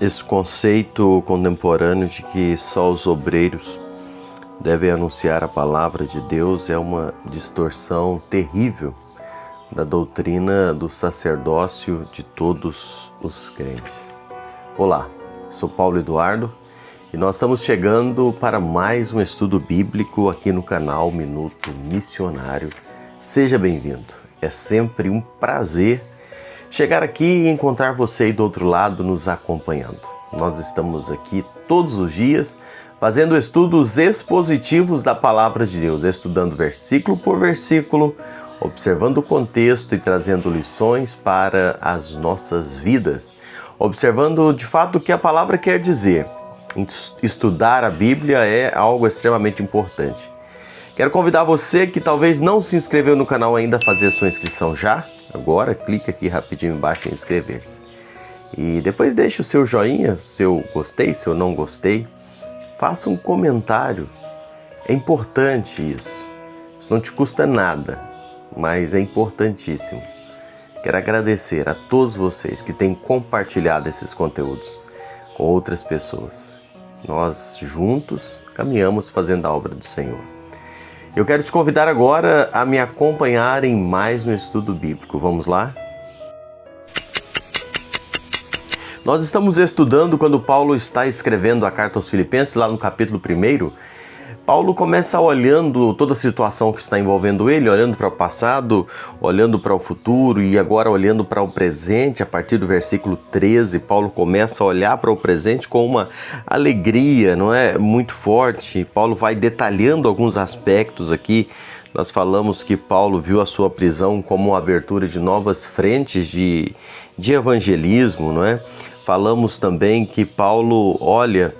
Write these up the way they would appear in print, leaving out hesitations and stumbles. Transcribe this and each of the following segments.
Esse conceito contemporâneo de que só os obreiros devem anunciar a palavra de Deus é uma distorção terrível da doutrina do sacerdócio de todos os crentes. Olá, sou Paulo Eduardo e nós estamos chegando para mais um estudo bíblico aqui no canal Minuto Missionário. Seja bem-vindo, é sempre um prazer chegar aqui e encontrar você aí do outro lado nos acompanhando. Nós estamos aqui todos os dias fazendo estudos expositivos da Palavra de Deus, estudando versículo por versículo, observando o contexto e trazendo lições para as nossas vidas, observando de fato o que a palavra quer dizer. Estudar a Bíblia é algo extremamente importante. Quero convidar você que talvez não se inscreveu no canal ainda a fazer a sua inscrição já. Agora, clique aqui rapidinho embaixo em inscrever-se. E depois deixe o seu joinha, seu gostei, seu não gostei. Faça um comentário. É importante isso. Isso não te custa nada, mas é importantíssimo. Quero agradecer a todos vocês que têm compartilhado esses conteúdos com outras pessoas. Nós juntos caminhamos fazendo a obra do Senhor. Eu quero te convidar agora a me acompanhar em mais um estudo bíblico. Vamos lá? Nós estamos estudando quando Paulo está escrevendo a carta aos Filipenses, lá no capítulo 1. Paulo começa olhando toda a situação que está envolvendo ele, olhando para o passado, olhando para o futuro e agora olhando para o presente. A partir do versículo 13, Paulo começa a olhar para o presente com uma alegria, não é? Muito forte. Paulo vai detalhando alguns aspectos aqui. Nós falamos que Paulo viu a sua prisão como uma abertura de novas frentes de evangelismo, não é? Falamos também que Paulo olha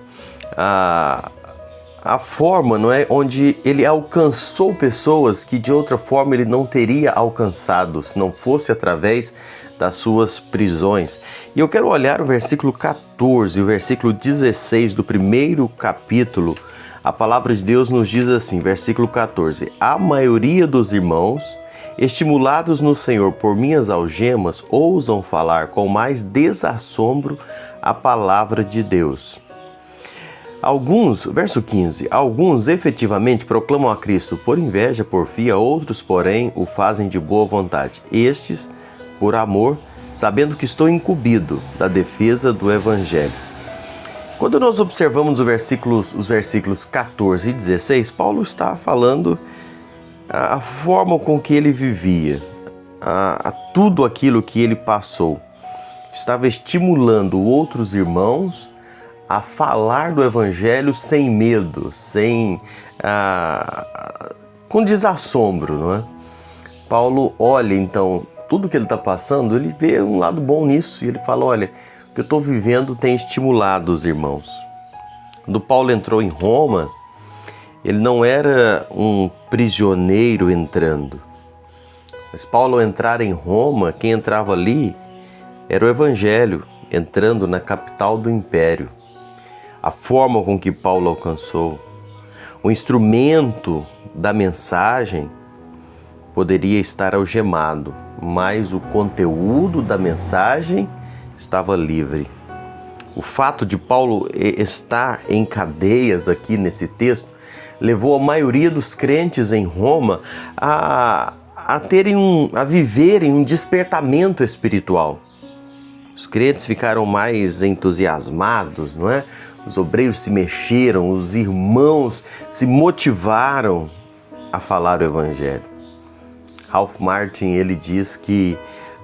a forma, não é, onde ele alcançou pessoas que de outra forma ele não teria alcançado se não fosse através das suas prisões. E eu quero olhar o versículo 14 e o versículo 16 do primeiro capítulo. A palavra de Deus nos diz assim, versículo 14: A maioria dos irmãos, estimulados no Senhor por minhas algemas, ousam falar com mais desassombro a palavra de Deus. Alguns, verso 15, alguns efetivamente proclamam a Cristo por inveja, porfia, outros, porém, o fazem de boa vontade. Estes, por amor, sabendo que estou incumbido da defesa do Evangelho. Quando nós observamos os versículos 14 e 16, Paulo está falando a forma com que ele vivia, a tudo aquilo que ele passou. Estava estimulando outros irmãos a falar do Evangelho sem medo, com desassombro, não é? Paulo olha então tudo que ele está passando, ele vê um lado bom nisso e ele fala, olha, o que eu estou vivendo tem estimulado os irmãos. Quando Paulo entrou em Roma, ele não era um prisioneiro entrando, mas Paulo ao entrar em Roma, quem entrava ali era o Evangelho entrando na capital do Império. A forma com que Paulo alcançou, o instrumento da mensagem poderia estar algemado, mas o conteúdo da mensagem estava livre. O fato de Paulo estar em cadeias aqui nesse texto levou a maioria dos crentes em Roma a viverem um despertamento espiritual. Os crentes ficaram mais entusiasmados, não é? Os obreiros se mexeram, os irmãos se motivaram a falar o Evangelho. Ralph Martin, ele diz que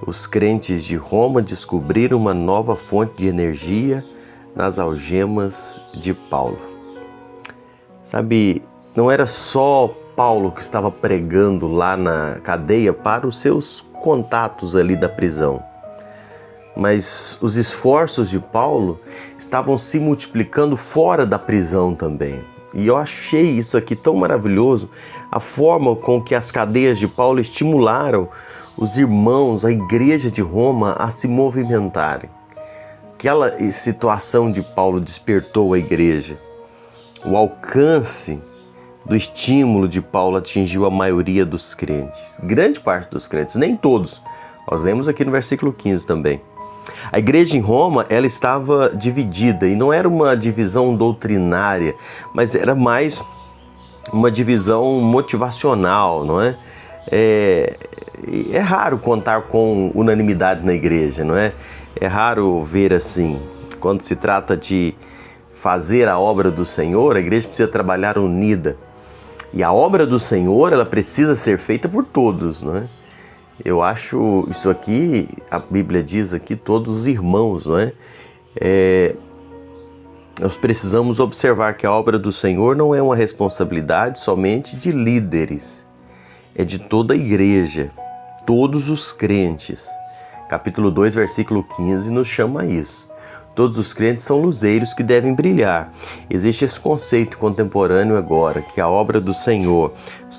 os crentes de Roma descobriram uma nova fonte de energia nas algemas de Paulo. Sabe, não era só Paulo que estava pregando lá na cadeia para os seus contatos ali da prisão. Mas os esforços de Paulo estavam se multiplicando fora da prisão também. E eu achei isso aqui tão maravilhoso, a forma com que as cadeias de Paulo estimularam os irmãos, a igreja de Roma a se movimentarem. Aquela situação de Paulo despertou a igreja. O alcance do estímulo de Paulo atingiu a maioria dos crentes, grande parte dos crentes, nem todos. Nós lemos aqui no versículo 15 também. A igreja em Roma, ela estava dividida, e não era uma divisão doutrinária, mas era mais uma divisão motivacional, não é? É raro contar com unanimidade na igreja, não é? É raro ver assim, quando se trata de fazer a obra do Senhor, a igreja precisa trabalhar unida. E a obra do Senhor, ela precisa ser feita por todos, não é? Eu acho isso aqui, a Bíblia diz aqui, todos os irmãos, não é? Nós precisamos observar que a obra do Senhor não é uma responsabilidade somente de líderes, é de toda a igreja, todos os crentes. Capítulo 2, versículo 15 nos chama a isso. Todos os crentes são luzeiros que devem brilhar. Existe esse conceito contemporâneo agora, que a obra do Senhor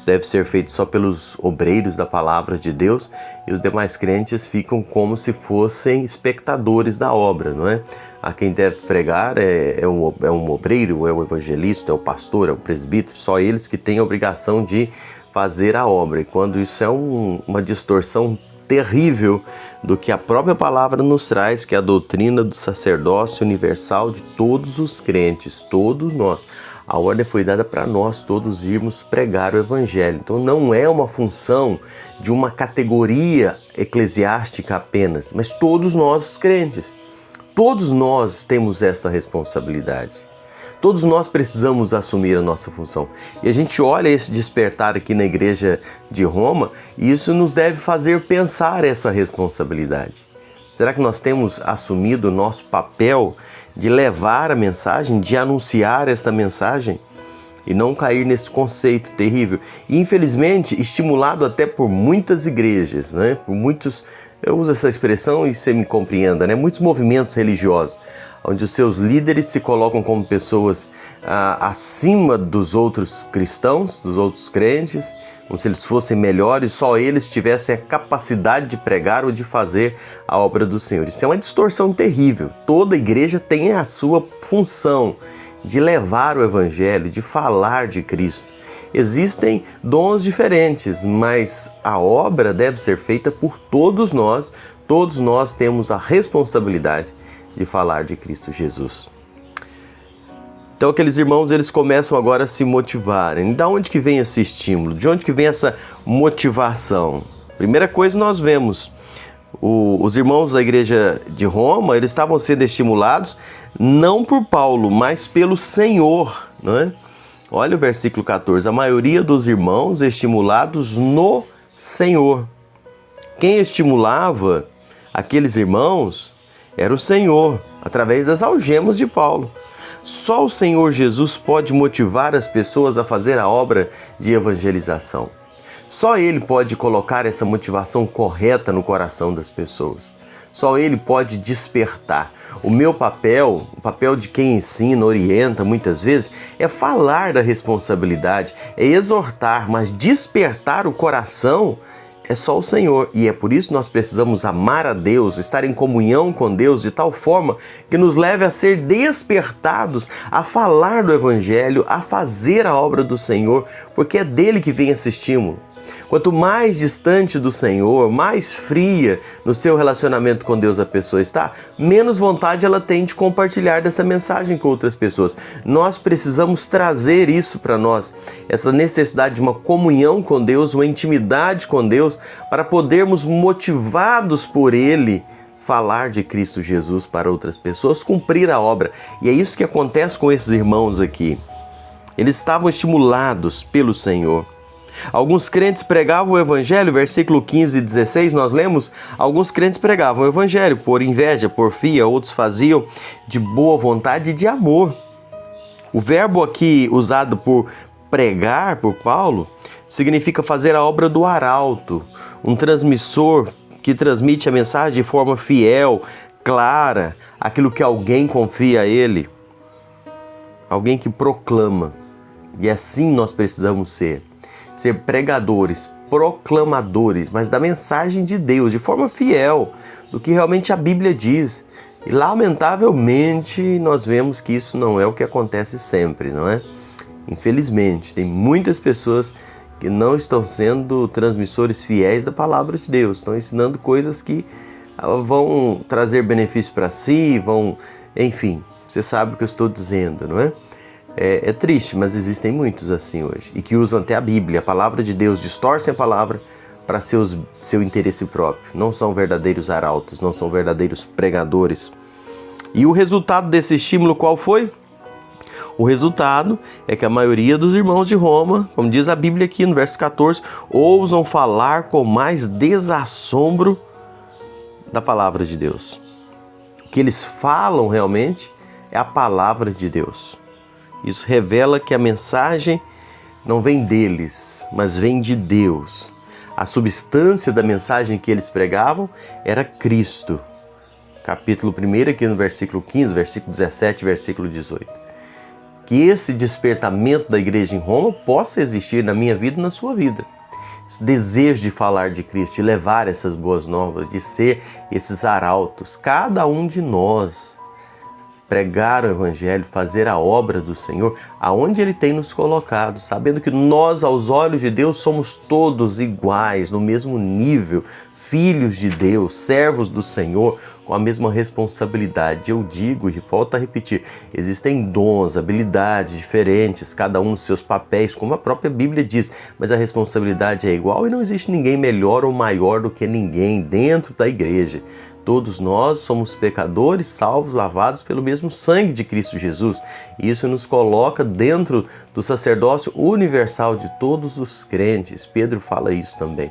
deve ser feita só pelos obreiros da palavra de Deus e os demais crentes ficam como se fossem espectadores da obra, não é? A quem deve pregar é um obreiro, é o evangelista, é o pastor, é o presbítero, só eles que têm a obrigação de fazer a obra. E quando isso é uma distorção terrível do que a própria palavra nos traz, que é a doutrina do sacerdócio universal de todos os crentes, todos nós. A ordem foi dada para nós todos irmos pregar o evangelho. Então não é uma função de uma categoria eclesiástica apenas, mas todos nós crentes. Todos nós temos essa responsabilidade. Todos nós precisamos assumir a nossa função. E a gente olha esse despertar aqui na igreja de Roma e isso nos deve fazer pensar essa responsabilidade. Será que nós temos assumido o nosso papel de levar a mensagem, de anunciar essa mensagem e não cair nesse conceito terrível? E infelizmente, estimulado até por muitas igrejas, né? Por muitos, eu uso essa expressão e você me compreenda, né? Muitos movimentos religiosos, onde os seus líderes se colocam como pessoas acima dos outros cristãos, dos outros crentes, como se eles fossem melhores, só eles tivessem a capacidade de pregar ou de fazer a obra do Senhor. Isso é uma distorção terrível. Toda igreja tem a sua função de levar o evangelho, de falar de Cristo. Existem dons diferentes, mas a obra deve ser feita por todos nós. Todos nós temos a responsabilidade de falar de Cristo Jesus. Então aqueles irmãos, eles começam agora a se motivarem. Da onde que vem esse estímulo? De onde que vem essa motivação? Primeira coisa, nós vemos os irmãos da igreja de Roma, eles estavam sendo estimulados não por Paulo, mas pelo Senhor, não é? Olha o versículo 14. A maioria dos irmãos estimulados no Senhor. Quem estimulava aqueles irmãos era o Senhor, através das algemas de Paulo. Só o Senhor Jesus pode motivar as pessoas a fazer a obra de evangelização. Só Ele pode colocar essa motivação correta no coração das pessoas. Só Ele pode despertar. O meu papel, o papel de quem ensina, orienta muitas vezes, é falar da responsabilidade, é exortar, mas despertar o coração é só o Senhor, e é por isso que nós precisamos amar a Deus, estar em comunhão com Deus de tal forma que nos leve a ser despertados a falar do Evangelho, a fazer a obra do Senhor, porque é dele que vem esse estímulo. Quanto mais distante do Senhor, mais fria no seu relacionamento com Deus a pessoa está, menos vontade ela tem de compartilhar dessa mensagem com outras pessoas. Nós precisamos trazer isso para nós, essa necessidade de uma comunhão com Deus, uma intimidade com Deus, para podermos, motivados por Ele, falar de Cristo Jesus para outras pessoas, cumprir a obra. E é isso que acontece com esses irmãos aqui. Eles estavam estimulados pelo Senhor. Alguns crentes pregavam o evangelho, versículo 15 e 16, nós lemos, alguns crentes pregavam o evangelho por inveja, porfia, outros faziam de boa vontade e de amor. O verbo aqui usado por pregar por Paulo significa fazer a obra do arauto, um transmissor que transmite a mensagem de forma fiel, clara, aquilo que alguém confia a ele, alguém que proclama. E assim nós precisamos ser pregadores, proclamadores, mas da mensagem de Deus, de forma fiel, do que realmente a Bíblia diz. E lamentavelmente nós vemos que isso não é o que acontece sempre, não é? Infelizmente, tem muitas pessoas que não estão sendo transmissores fiéis da palavra de Deus, estão ensinando coisas que vão trazer benefício para si, enfim, você sabe o que eu estou dizendo, não é? É triste, mas existem muitos assim hoje, e que usam até a Bíblia, a palavra de Deus, distorcem a palavra para seu interesse próprio. Não são verdadeiros arautos, não são verdadeiros pregadores. E o resultado desse estímulo qual foi? O resultado é que a maioria dos irmãos de Roma, como diz a Bíblia aqui no verso 14, ousam falar com mais desassombro da palavra de Deus. O que eles falam realmente é a palavra de Deus. Isso revela que a mensagem não vem deles, mas vem de Deus. A substância da mensagem que eles pregavam era Cristo. Capítulo 1 aqui no versículo 15, versículo 17, versículo 18. Que esse despertamento da igreja em Roma possa existir na minha vida e na sua vida. Esse desejo de falar de Cristo, de levar essas boas novas, de ser esses arautos. Cada um de nós pregar o Evangelho, fazer a obra do Senhor, aonde Ele tem nos colocado, sabendo que nós, aos olhos de Deus, somos todos iguais, no mesmo nível, filhos de Deus, servos do Senhor, com a mesma responsabilidade. Eu digo e volto a repetir, existem dons, habilidades diferentes, cada um nos seus papéis, como a própria Bíblia diz, mas a responsabilidade é igual e não existe ninguém melhor ou maior do que ninguém dentro da igreja. Todos nós somos pecadores, salvos, lavados pelo mesmo sangue de Cristo Jesus. E isso nos coloca dentro do sacerdócio universal de todos os crentes. Pedro fala isso também.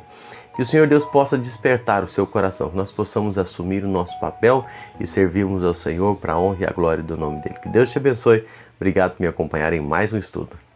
Que o Senhor Deus possa despertar o seu coração, que nós possamos assumir o nosso papel e servirmos ao Senhor para a honra e a glória do nome dEle. Que Deus te abençoe. Obrigado por me acompanhar em mais um estudo.